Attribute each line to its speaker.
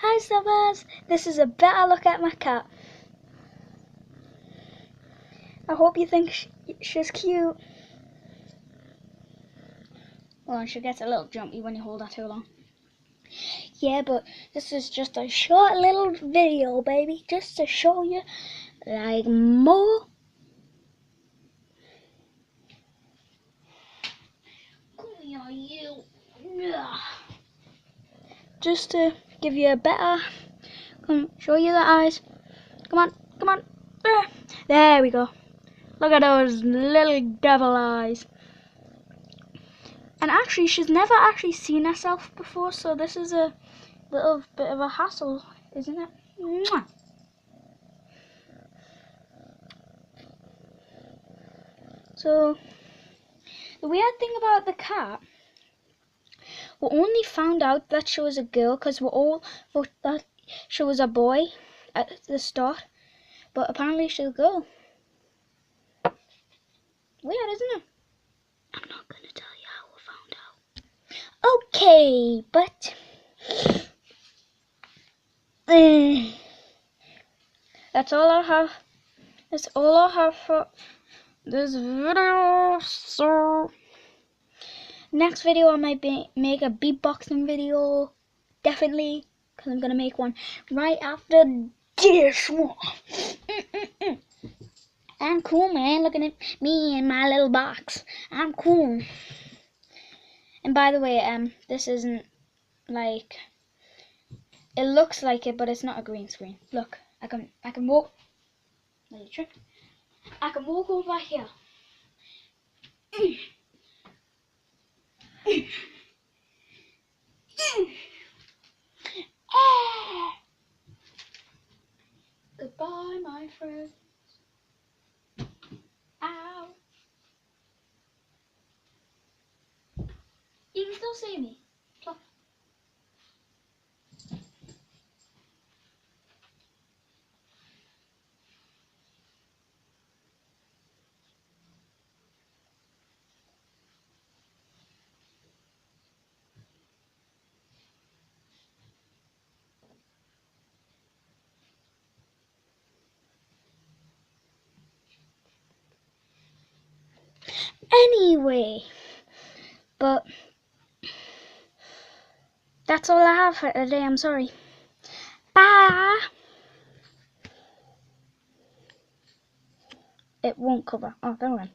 Speaker 1: Hi Subbers, this is a better look at my cat. I hope you think she's cute. Well, she gets a little jumpy when you hold her too long. Yeah, but this is just a short little video, baby, just to show you like more. Come here, you. Just to give you a better, show you the eyes. Come on, come on. There we go. Look at those little devil eyes. And actually, she's never actually seen herself before, so this is a little bit of a hassle, isn't it? Mwah. So, the weird thing about the cat, we only found out that she was a girl because we all thought that she was a boy at the start, but apparently she's a girl. Weird, isn't it? I'm not going to tell you how we found out. Okay, but that's all I have. That's all I have for this video. So next video I might make a beatboxing video, definitely, because I'm gonna make one right after this one. I'm cool, man. Looking at me in my little box. I'm cool. And by the way, this isn't like, it looks like it, but it's not a green screen. Look, I can walk. I can walk over here. Goodbye, my friend. Ow. You can still see me. Look. Anyway, but that's all I have for today. I'm sorry. Bye. It won't cover. Oh, there we go.